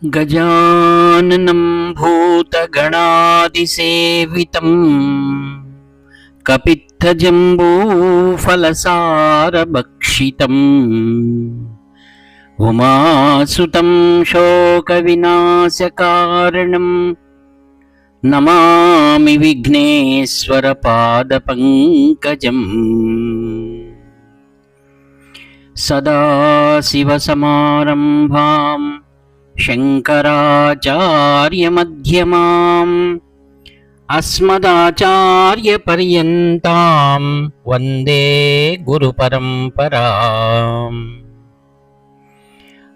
गजाननं भूतगणादिसेवितं कपित्थजम्बूफलसारभक्षितम् उमासुतं शोकविनाशकारणं नमामि विघ्नेश्वरपादपङ्कजम्। सदाशिवसमारम्भां शङ्कराचार्यमध्यमाम् अस्मदाचार्यपर्यन्तां वन्दे गुरुपरम्पराम्।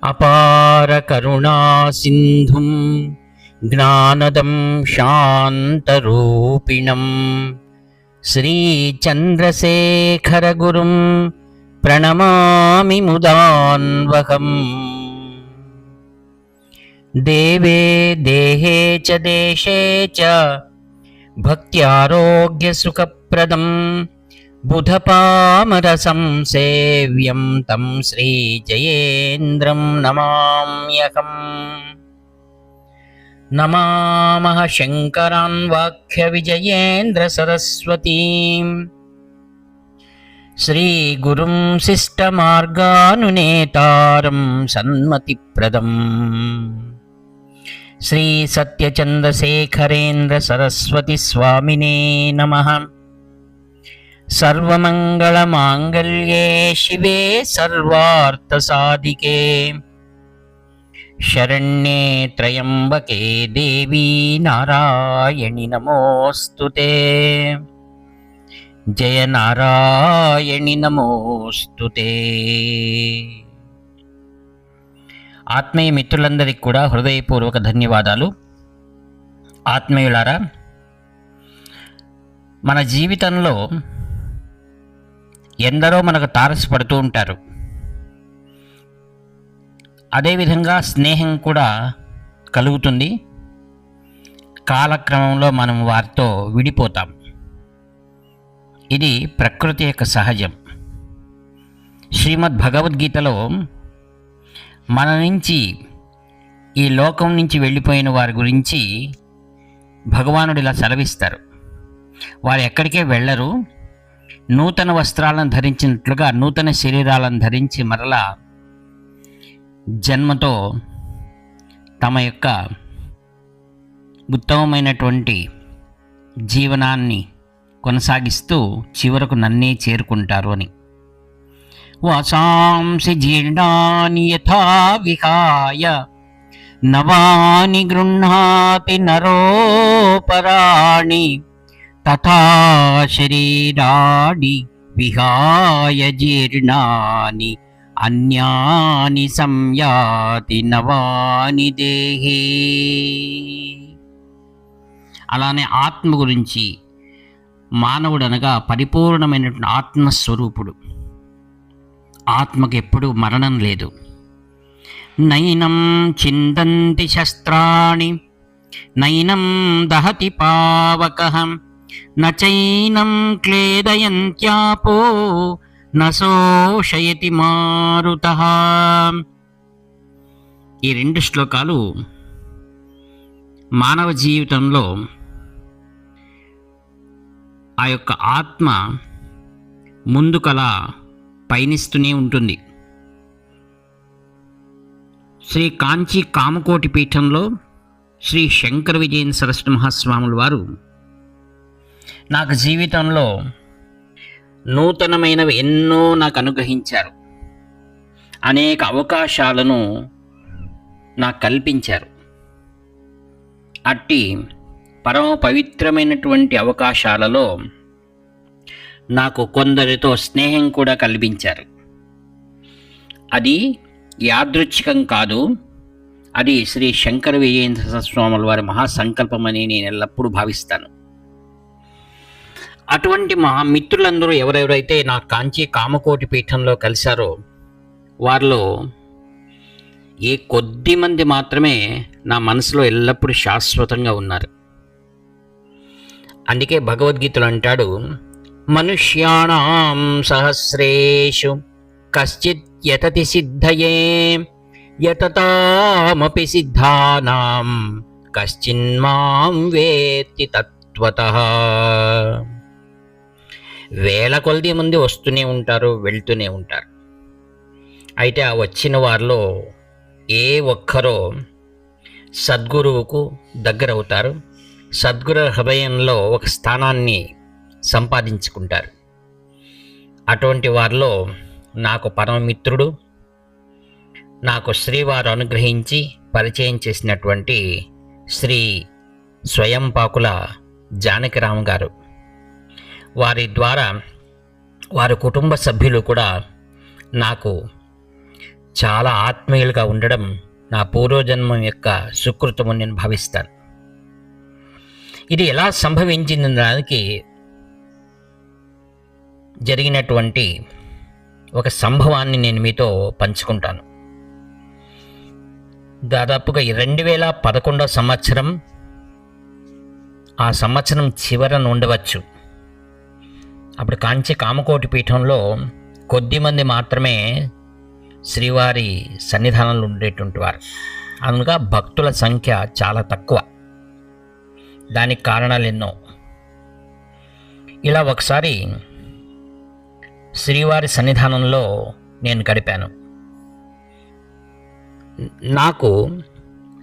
अपारकरुणासिन्धुं ज्ञानदं शान्तरूपिणं श्रीचन्द्रशेखरगुरुं प्रणमामि मुदान्वहम्। देवे देहे च देशे च भक्त्यारोग्यसुखप्रदं बुधपामरसंसेव्यं तं श्रीजयेन्द्रं नमाम्यहम्। नमामः शङ्करान् वाक्यविजयेन्द्रसरस्वतीम् श्रीगुरुं शिष्टमार्गानुनेतारं सन्मतिप्रदम् श्रीसत्यचन्द्रशेखरेन्द्रसरस्वतीस्वामिने नमः। सर्वमङ्गलमाङ्गल्ये शिवे सर्वार्थसाधिके शरण्ये त्र्यम्बके देवी नारायणि नमोऽस्तुते। जय नारायणि नमोस्तुते। ఆత్మీయ మిత్రులందరికీ కూడా హృదయపూర్వక ధన్యవాదాలు. ఆత్మీయులారా, మన జీవితంలో ఎందరో మనకు తారసపడుతూ ఉంటారు. అదేవిధంగా స్నేహం కూడా కలుగుతుంది. కాలక్రమంలో మనం వారితో విడిపోతాం. ఇది ప్రకృతి యొక్క సహజం. శ్రీమద్ భగవద్గీతలో మన నుంచి, ఈ లోకం నుంచి వెళ్ళిపోయిన వారి గురించి భగవానుడు ఇలా సెలవిస్తారు. వారు ఎక్కడికే వెళ్ళరు. నూతన వస్త్రాలను ధరించినట్లుగా నూతన శరీరాలను ధరించి మరలా జన్మతో తమ యొక్క ఉత్తమమైనటువంటి జీవనాన్ని కొనసాగిస్తూ చివరకు నన్నే చేరుకుంటారు అని. వాసాంసి జీర్ణాని యథా విహాయ నవాని గృహ్ణాతి నరోపరాణి తథా శరీరాణి విహాయ జీర్ణాని అన్యాని సంయాతి నవాని దేహే. అలానే ఆత్మ గురించి, మానవుడు అనగా పరిపూర్ణమైనటువంటి ఆత్మస్వరూపుడు. ఆత్మకు ఎప్పుడూ మరణం లేదు. నైనం చిందంతి శస్త్రాణి నైనం దహతి పావకః నచైనం క్లేదయంత్యాపో నశోషయతి మారుతః. ఈ రెండు శ్లోకాలు మానవ జీవితంలో ఆ యొక్క ఆత్మ ముందుకలా పయనిస్తూనే ఉంటుంది. శ్రీ కాంచీ కామకోటి పీఠంలో శ్రీ శంకర విజయేంద్ర సరస్వతి మహాస్వాముల వారు నాకు జీవితంలో నూతనమైనవి ఎన్నో నాకు అనుగ్రహించారు. అనేక అవకాశాలను నాకు కల్పించారు. అట్టి పరమ పవిత్రమైనటువంటి అవకాశాలలో నాకు కొందరితో స్నేహం కూడా కల్పించారు. అది యాదృచ్ఛికం కాదు, అది శ్రీ శంకర విజయేంద్ర స్వాముల వారి మహాసంకల్పమని నేను ఎల్లప్పుడూ భావిస్తాను. అటువంటి మహా మిత్రులందరూ ఎవరెవరైతే నా కాంచీ కామకోటి పీఠంలో కలిశారో వారిలో ఏ కొద్ది మంది మాత్రమే నా మనసులో ఎల్లప్పుడూ శాశ్వతంగా ఉన్నారు. అందుకే భగవద్గీతలో అంటాడు, మనుష్యాణం సహస్రేషు కశ్చిత్ యతతి సిద్ధయే యతతామపి సిద్ధానాం కశ్చిన్మాం వేత్తి తత్వతః. వేల కొలది మంది వస్తూనే ఉంటారు, వెళ్తూనే ఉంటారు. అయితే ఆ వచ్చిన వారిలో ఏ ఒక్కరో సద్గురువుకు దగ్గరవుతారు, సద్గురు హృదయంలో ఒక స్థానాన్ని సంపాదించుకుంటారు. అటువంటి వారిలో నాకు పరమమిత్రుడు, నాకు శ్రీవారు అనుగ్రహించి పరిచయం చేసినటువంటి శ్రీ స్వయంపాకుల జానకిరామ్ గారు, వారి ద్వారా వారి కుటుంబ సభ్యులు కూడా నాకు చాలా ఆత్మీయులుగా ఉండడం నా పూర్వజన్మం యొక్క సుకృతము నేను భావిస్తాను. ఇది ఎలా సంభవించింది దానికి జరిగినటువంటి ఒక సంభవాన్ని నేను మీతో పంచుకుంటాను. దాదాపుగా 2011 సంవత్సరం, ఆ సంవత్సరం చివరన ఉండవచ్చు. అప్పుడు కాంచి కామకోటి పీఠంలో కొద్దిమంది మాత్రమే శ్రీవారి సన్నిధానంలో ఉండేటువంటి వారు, అనగా భక్తుల సంఖ్య చాలా తక్కువ. దానికి కారణాలు ఎన్నో. ఇలా ఒకసారి శ్రీవారి సన్నిధానంలో నేను గడిపాను. నాకు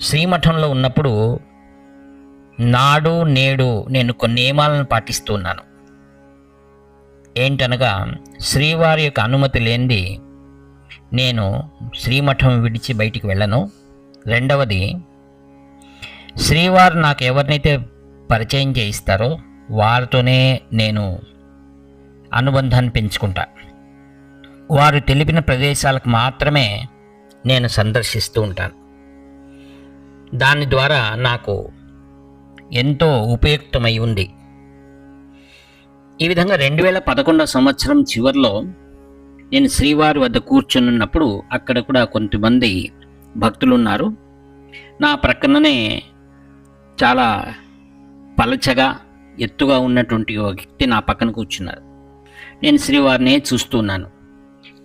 శ్రీమఠంలో ఉన్నప్పుడు నాడు నేడు నేను కొన్ని నియమాలను పాటిస్తూ ఉన్నాను. ఏంటనగా, శ్రీవారి యొక్క అనుమతి లేనిది నేను శ్రీమఠం విడిచి బయటికి వెళ్ళను. రెండవది, శ్రీవారు నాకు ఎవరినైతే పరిచయం చేయిస్తారో వారితోనే నేను అనుబంధాన్ని పెంచుకుంటా. వారు తెలిపిన ప్రదేశాలకు మాత్రమే నేను సందర్శిస్తూ ఉంటాను. దాని ద్వారా నాకు ఎంతో ఉపయుక్తమై ఉంది. ఈ విధంగా 2011 సంవత్సరం చివరిలో నేను శ్రీవారి వద్ద కూర్చున్నప్పుడు అక్కడ కూడా కొంతమంది భక్తులు ఉన్నారు. నా ప్రక్కననే చాలా పలచగా ఎత్తుగా ఉన్నటువంటి ఒక వ్యక్తి నా పక్కన కూర్చున్నారు. నేను శ్రీవారిని చూస్తున్నాను.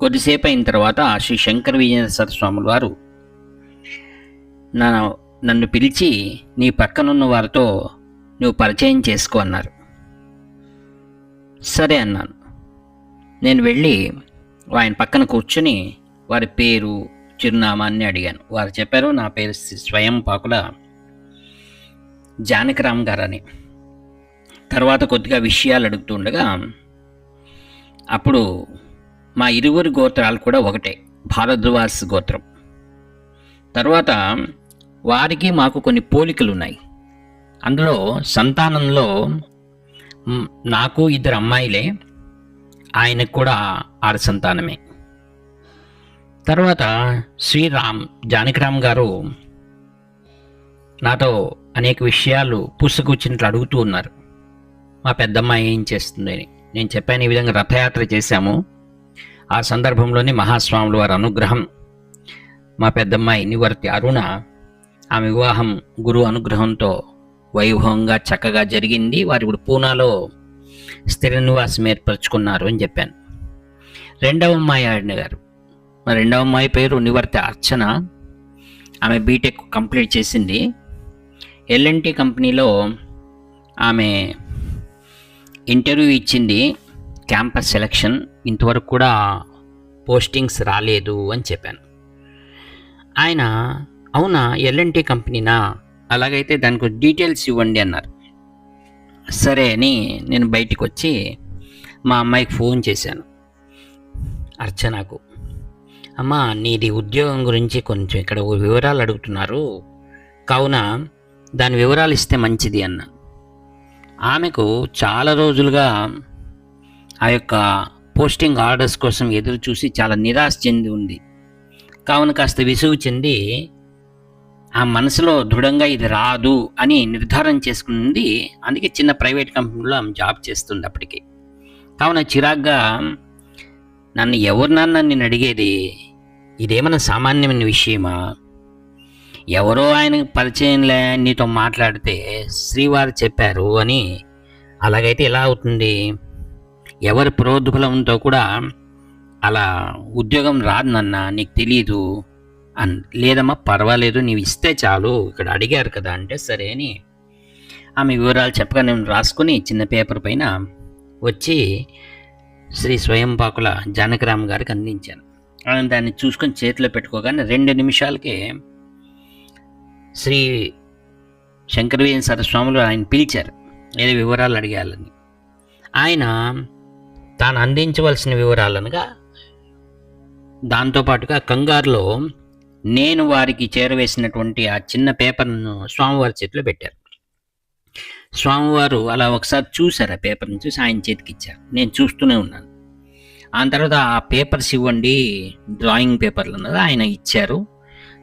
కొద్దిసేపు అయిన తర్వాత శ్రీ శంకర విజయేంద్ర స్వాముల వారు నన్ను పిలిచి, నీ పక్కనున్న వారితో నువ్వు పరిచయం చేసుకో అన్నారు. సరే అన్నాను. నేను వెళ్ళి ఆయన పక్కన కూర్చుని వారి పేరు, చిరునామా అన్ని అడిగాను. వారు చెప్పారు, నా పేరు స్వయంపాకుల జానకిరామ్ గారు అని. తర్వాత కొద్దిగా విషయాలు అడుగుతూ ఉండగా అప్పుడు మా ఇరువురి గోత్రాలు కూడా ఒకటే, భారద్వాజ్ గోత్రం. తర్వాత వారికి మాకు కొన్ని పోలికలు ఉన్నాయి. అందులో సంతానంలో నాకు 2 అమ్మాయిలే, ఆయనకు కూడా 6 సంతానమే. తర్వాత శ్రీరామ్ జానకిరామ్ గారు నాతో అనేక విషయాలు పూసుకూర్చున్నట్లు అడుగుతూ ఉన్నారు. మా పెద్దమ్మాయి ఏం చేస్తుంది అని నేను చెప్పాను. ఈ విధంగా రథయాత్ర చేశాము. ఆ సందర్భంలోనే మహాస్వాముల వారి అనుగ్రహం, మా పెద్దమ్మాయి నివర్తి అరుణ, ఆమె వివాహం గురువు అనుగ్రహంతో వైభవంగా చక్కగా జరిగింది. వారు ఇప్పుడు పూనాలో స్థిర నివాసం ఏర్పరచుకున్నారు అని చెప్పాను. రెండవ అమ్మాయి ఆడిన గారు, మా రెండవ అమ్మాయి పేరు నివర్తి అర్చన. ఆమె బీటెక్ కంప్లీట్ చేసింది. ఎల్ఎన్టీ కంపెనీలో ఆమె ఇంటర్వ్యూ ఇచ్చింది, క్యాంపస్ సెలక్షన్, ఇంతవరకు కూడా పోస్టింగ్స్ రాలేదు అని చెప్పాను. ఆయన, అవునా ఎల్ఎన్టీ కంపెనీనా, అలాగైతే దానికి డీటెయిల్స్ ఇవ్వండి అన్నారు. సరే అని నేను బయటికి వచ్చి మా అమ్మాయికి ఫోన్ చేశాను, అర్చనకు. అమ్మ, నీది ఉద్యోగం గురించి కొంచెం ఇక్కడ వివరాలు అడుగుతున్నారు, కావున దాని వివరాలు ఇస్తే మంచిది అన్న. ఆమెకు చాలా రోజులుగా ఆ యొక్క పోస్టింగ్ ఆర్డర్స్ కోసం ఎదురు చూసి చాలా నిరాశ చెంది ఉంది. కావున కాస్త విసుగు చెంది ఆ మనసులో దృఢంగా ఇది రాదు అని నిర్ధారణ చేసుకుంది. అందుకే చిన్న ప్రైవేట్ కంపెనీలో ఆమె జాబ్ చేస్తుంది అప్పటికి. కావున చిరాగ్గా నన్ను ఎవరినన్నా నేను అడిగేది, ఇదేమన్నా సామాన్యమైన విషయమా, ఎవరో ఆయన పరిచయంలే నీతో మాట్లాడితే శ్రీవారు చెప్పారు అని, అలాగైతే ఎలా అవుతుంది, ఎవరి ప్రోద్బలంతో కూడా అలా ఉద్యోగం రాదు నాన్న, నీకు తెలీదు లేదమ్మా పర్వాలేదు, నీవు ఇస్తే చాలు, ఇక్కడ అడిగారు కదా అంటే సరే అని ఆమె వివరాలు చెప్పగా నేను రాసుకుని చిన్న పేపర్ పైన వచ్చి శ్రీ స్వయంపాకుల జానకిరామ్ గారికి అందించాను. ఆయన దాన్ని చూసుకొని చేతిలో పెట్టుకోగానే 2 నిమిషాలకే శ్రీ శంకరవీర సరస్వాములు ఆయన పిలిచారు, ఏదో వివరాలు అడిగాలని. ఆయన తాను అందించవలసిన వివరాలనగా దాంతోపాటుగా కంగారులో నేను వారికి చేరవేసినటువంటి ఆ చిన్న పేపర్ను స్వామివారి చేతిలో పెట్టారు. స్వామివారు అలా ఒకసారి చూశారు, ఆ పేపర్ని చూసి ఆయన చేతికి ఇచ్చారు. నేను చూస్తూనే ఉన్నాను. ఆ తర్వాత ఆ పేపర్స్ ఇవ్వండి, డ్రాయింగ్ పేపర్లు అన్నది ఆయన ఇచ్చారు.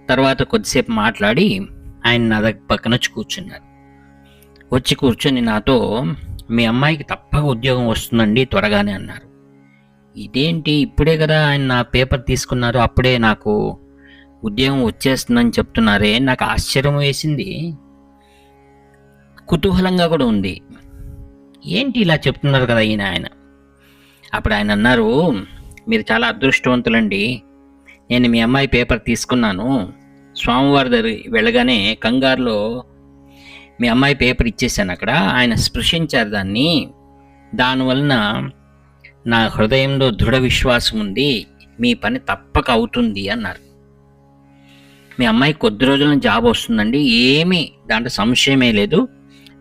తర్వాత కొద్దిసేపు మాట్లాడి ఆయన నా దగ్గర పక్కన వచ్చి కూర్చున్నారు. వచ్చి కూర్చొని నాతో, మీ అమ్మాయికి తప్పక ఉద్యోగం వస్తుందండి త్వరగానే అన్నారు. ఇదేంటి, ఇప్పుడే కదా ఆయన నా పేపర్ తీసుకున్నారు, అప్పుడే నాకు ఉద్యోగం వచ్చేస్తుందని చెప్తున్నారే. నాకు ఆశ్చర్యం వేసింది, కుతూహలంగా కూడా ఉంది. ఏంటి ఇలా చెప్తున్నారు కదా ఆయన. అప్పుడు ఆయన అన్నారు, మీరు చాలా అదృష్టవంతులండి, నేను మీ అమ్మాయి పేపర్ తీసుకున్నాను, స్వామివారి దగ్గర వెళ్ళగానే కంగారులో మీ అమ్మాయి పేపర్ ఇచ్చేసాను అక్కడ. ఆయన స్పృశించారు దాన్ని, దానివలన నా హృదయంలో దృఢ విశ్వాసం ఉంది, మీ పని తప్పక అవుతుంది అన్నారు. మీ అమ్మాయి కొద్ది రోజుల్లో జాబ్ వస్తుందండి, ఏమీ దాంట్లో సంశయమే లేదు,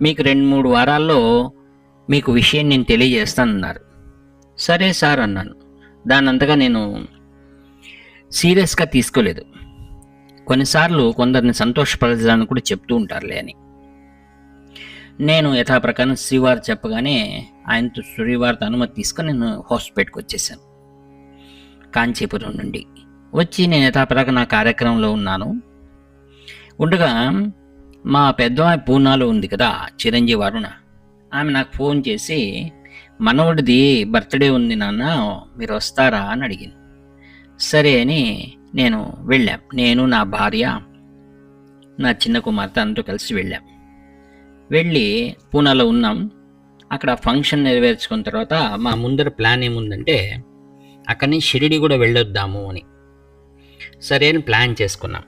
మీకు 2-3 వారాల్లో మీకు విషయం నేను తెలియజేస్తానన్నారు. సరే సార్ అన్నాను. దాన్ని అంతగా నేను సీరియస్గా తీసుకోలేదు. కొన్నిసార్లు కొందరిని సంతోషపరచడానికి కూడా చెప్తూ ఉంటారులే అని. నేను యథాప్రకారం శ్రీవారు చెప్పగానే ఆయనతో శ్రీవారితో అనుమతి తీసుకొని నేను హాస్పిటల్కి వచ్చేసాను. కాంచీపురం నుండి వచ్చి నేను యథాప్రకారం నా కార్యక్రమంలో ఉన్నాను. ఉండగా మా పెద్దమ్మాయి పూనాలో ఉంది కదా, చిరంజీవి అరుణ, ఆమె నాకు ఫోన్ చేసి, మనవడిది బర్త్డే ఉంది నాన్న, మీరు వస్తారా అని అడిగింది. సరే అని నేను వెళ్ళాం. నేను, నా భార్య, నా చిన్న కుమార్తె అందరూ కలిసి వెళ్ళాం. వెళ్ళి పూనాలో ఉన్నాం. అక్కడ ఫంక్షన్ నెరవేర్చుకున్న తర్వాత మా ముందర ప్లాన్ ఏముందంటే అక్కడి నుంచి షిరిడి కూడా వెళ్ళొద్దాము అని. సరే అని ప్లాన్ చేసుకున్నాం.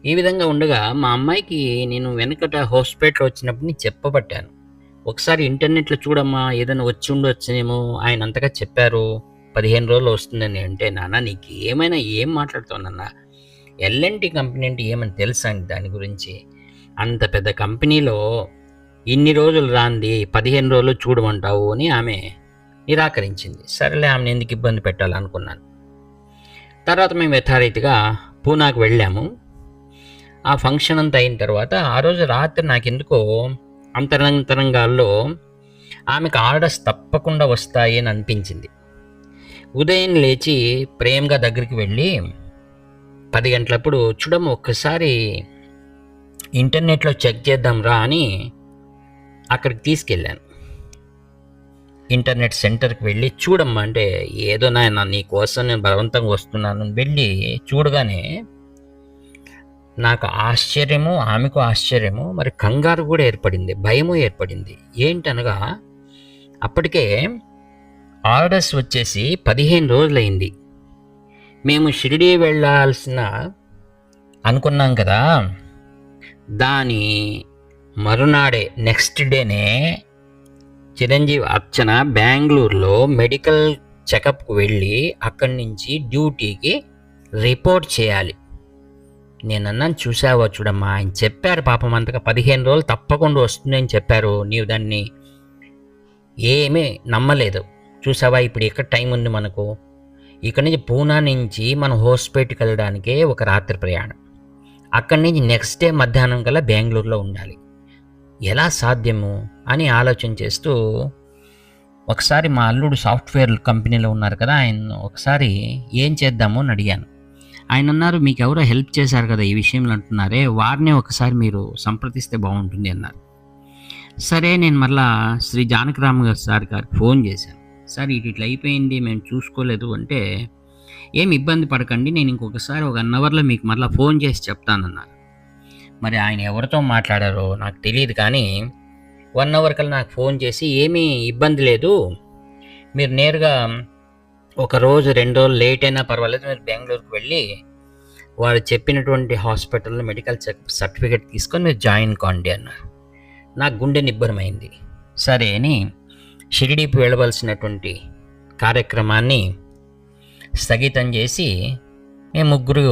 ఈ విధంగా ఉండగా మా అమ్మాయికి నేను వెనకట హాస్పిటల్ వచ్చినప్పుడు చెప్పబట్టాను, ఒకసారి ఇంటర్నెట్లో చూడమ్మా, ఏదైనా వచ్చి ఉండొచ్చునేమో, ఆయన అంతగా చెప్పారు 15 రోజులు వస్తుందని. అంటే నాన్న నీకు ఏమైనా ఏం మాట్లాడుతావు నాన్న, ఎల్ఎన్టీ కంపెనీ అంటే ఏమని తెలుసా అండి దాని గురించి, అంత పెద్ద కంపెనీలో ఇన్ని రోజులు రాంది 15 రోజులు చూడమంటావు అని ఆమె నిరాకరించింది. సరేలే, ఆమెను ఎందుకు ఇబ్బంది పెట్టాలనుకున్నాను. తర్వాత మేము యథారీతిగా పూనాకు వెళ్ళాము. ఆ ఫంక్షన్ అంతా అయిన తర్వాత ఆ రోజు రాత్రి నాకెందుకో అంతరంగాల్లో ఆమెకు ఆర్డర్స్ తప్పకుండా వస్తాయి అని అనిపించింది. ఉదయం లేచి ప్రేమగా దగ్గరికి వెళ్ళి 10 గంటలప్పుడు, చూడమ్మ ఒక్కసారి ఇంటర్నెట్లో చెక్ చేద్దాం రా అని అక్కడికి తీసుకెళ్ళాను. ఇంటర్నెట్ సెంటర్కి వెళ్ళి చూడమ్మా అంటే, ఏదో నాయన నీ కోసం నేను బలవంతంగా వస్తున్నాను. వెళ్ళి చూడగానే నాకు ఆశ్చర్యము, ఆమెకు ఆశ్చర్యము, మరి కంగారు కూడా ఏర్పడింది, భయము ఏర్పడింది. ఏంటనగా అప్పటికే ఆర్డర్స్ వచ్చేసి 15 రోజులైంది. మేము షిరిడి వెళ్ళాల్సిన అనుకున్నాం కదా, దాని మరునాడే నెక్స్ట్ డేనే చిరంజీవి అర్చన బెంగళూరులో మెడికల్ చెకప్కి వెళ్ళి అక్కడి నుంచి డ్యూటీకి రిపోర్ట్ చేయాలి. నేను అన్నాను, చూసావా చూడమ్మా, ఆయన చెప్పారు పాపం అంతగా 15 రోజులు తప్పకుండా వస్తుందని చెప్పారు, నీవు దాన్ని ఏమీ నమ్మలేదు. చూసావా ఇప్పుడు ఎక్కడ టైం ఉంది మనకు, ఇక్కడ నుంచి పూనా నుంచి మనం హాస్పిటల్కి వెళ్ళడానికే ఒక రాత్రి ప్రయాణం, అక్కడి నుంచి నెక్స్ట్ డే మధ్యాహ్నం కల్లా బెంగళూరులో ఉండాలి, ఎలా సాధ్యము అని ఆలోచన చేస్తూ ఒకసారి మా అల్లుడు సాఫ్ట్వేర్ కంపెనీలో ఉన్నారు కదా, ఆయన ఒకసారి ఏం చేద్దాము అని అడిగాను. ఆయన అన్నారు, మీకు ఎవరో హెల్ప్ చేశారు కదా ఈ విషయంలో అంటున్నారే, వారినే ఒకసారి మీరు సంప్రదిస్తే బాగుంటుంది అన్నారు. సరే నేను మళ్ళా శ్రీ జానకిరామ్ సార్ గారికి ఫోన్ చేశాను. సార్ ఇట్లా అయిపోయింది, మేము చూసుకోలేదు అంటే, ఏమి ఇబ్బంది పడకండి, నేను ఇంకొకసారి ఒక 1 అవర్లో మీకు మళ్ళీ ఫోన్ చేసి చెప్తానన్నారు. మరి ఆయన ఎవరితో మాట్లాడారో నాకు తెలియదు, కానీ 1 అవర్ కల్లా నాకు ఫోన్ చేసి, ఏమీ ఇబ్బంది లేదు, మీరు నేరుగా 1 రోజు 2 రోజులు లేట్ అయినా పర్వాలేదు, మీరు బెంగళూరుకు వెళ్ళి వారు చెప్పినటువంటి హాస్పిటల్లో మెడికల్ చెకప్ సర్టిఫికేట్ తీసుకొని మీరు జాయిన్ కాండి అన్నారు. నాకు గుండె నిబ్బరమైంది. సరే అని షిరిడీకి వెళ్ళవలసినటువంటి కార్యక్రమాన్ని స్థగితం చేసి మేము ముగ్గురు,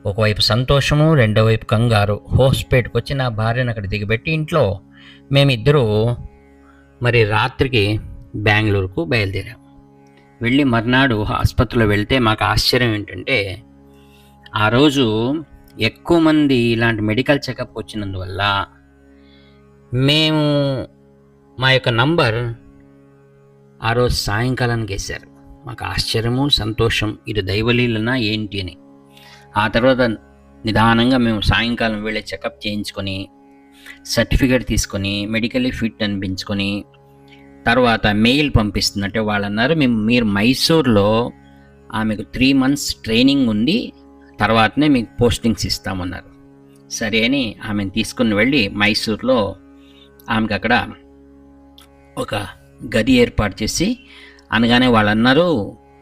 ఒకవైపు సంతోషము, రెండో వైపు కంగారు, హోస్పేట్కి వచ్చి నా భార్యను అక్కడ దిగబెట్టి ఇంట్లో మేమిద్దరూ మరి రాత్రికి బెంగళూరుకు బయలుదేరాం. వెళ్ళి మర్నాడు ఆసుపత్రిలో వెళ్తే మాకు ఆశ్చర్యం ఏంటంటే, ఆ రోజు ఎక్కువ మంది ఇలాంటి మెడికల్ చెకప్ వచ్చినందువల్ల మేము మా యొక్క నంబర్ ఆ రోజు సాయంకాలానికి వేశారు. మాకు ఆశ్చర్యము, సంతోషం, ఇది దైవలీలనా ఏంటి అని. ఆ తర్వాత నిదానంగా మేము సాయంకాలం వెళ్ళే చెకప్ చేయించుకొని సర్టిఫికేట్ తీసుకొని మెడికల్లీ ఫిట్ అనిపించుకొని తర్వాత మెయిల్ పంపిస్తున్నట్టే వాళ్ళు అన్నారు, మీరు మైసూర్లో ఆమెకు 3 months ట్రైనింగ్ ఉంది, తర్వాతనే మీకు పోస్టింగ్స్ ఇస్తామన్నారు. సరే అని ఆమెను తీసుకుని వెళ్ళి మైసూర్లో ఆమెకు అక్కడ ఒక గది ఏర్పాటు చేసి, అనగానే వాళ్ళు అన్నారు,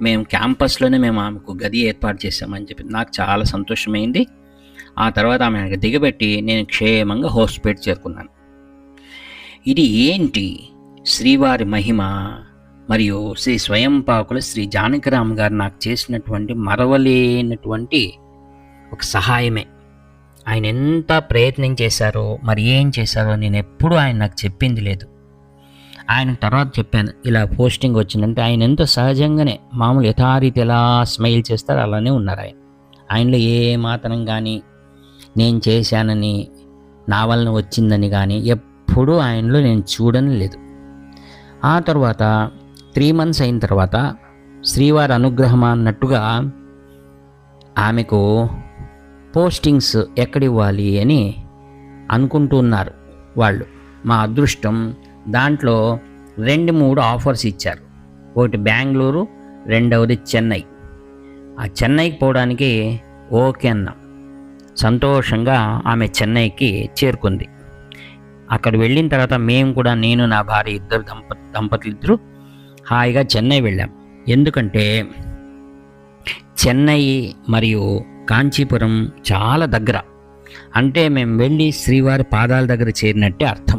మేము క్యాంపస్లోనే మేము ఆమెకు గది ఏర్పాటు చేసామని చెప్పి. నాకు చాలా సంతోషమైంది. ఆ తర్వాత ఆమె దిగబెట్టి నేను క్షేమంగా హోస్పేట్ చేరుకున్నాను. ఇది ఏంటి శ్రీవారి మహిమ మరియు శ్రీ స్వయంపాకుల శ్రీ జానకిరామ్ గారు నాకు చేసినటువంటి మరవలేనటువంటి ఒక సహాయమే. ఆయన ఎంత ప్రయత్నం చేశారో, మరి ఏం చేశారో నేను ఎప్పుడూ ఆయన నాకు చెప్పింది లేదు. ఆయన తర్వాత చెప్పాను ఇలా పోస్టింగ్ వచ్చిందంటే, ఆయన ఎంతో సహజంగానే మామూలు యథారీతి ఎలా స్మైల్ చేస్తారో అలానే ఉన్నారు. ఆయనలో ఏ మాత్రం కానీ నేను చేశానని, నా వలన వచ్చిందని కానీ ఎప్పుడూ ఆయనలో నేను చూడని లేదు. ఆ తర్వాత 3 months అయిన తర్వాత శ్రీవారి అనుగ్రహం అన్నట్టుగా ఆమెకు పోస్టింగ్స్ ఎక్కడివ్వాలి అని అనుకుంటూ ఉన్నారు వాళ్ళు. మా అదృష్టం, దాంట్లో 2-3 ఆఫర్స్ ఇచ్చారు. ఒకటి బెంగళూరు, రెండవది చెన్నై. ఆ చెన్నైకి పోవడానికి ఓకే అన్నాం. సంతోషంగా ఆమె చెన్నైకి చేరుకుంది. అక్కడ వెళ్ళిన తర్వాత మేము కూడా, నేను నా భార్య, ఇద్దరు దంపతులు హాయిగా చెన్నై వెళ్ళాం. ఎందుకంటే చెన్నై మరియు కాంచీపురం చాలా దగ్గర. అంటే మేము వెళ్ళి శ్రీవారి పాదాల దగ్గర చేరినట్టే అర్థం.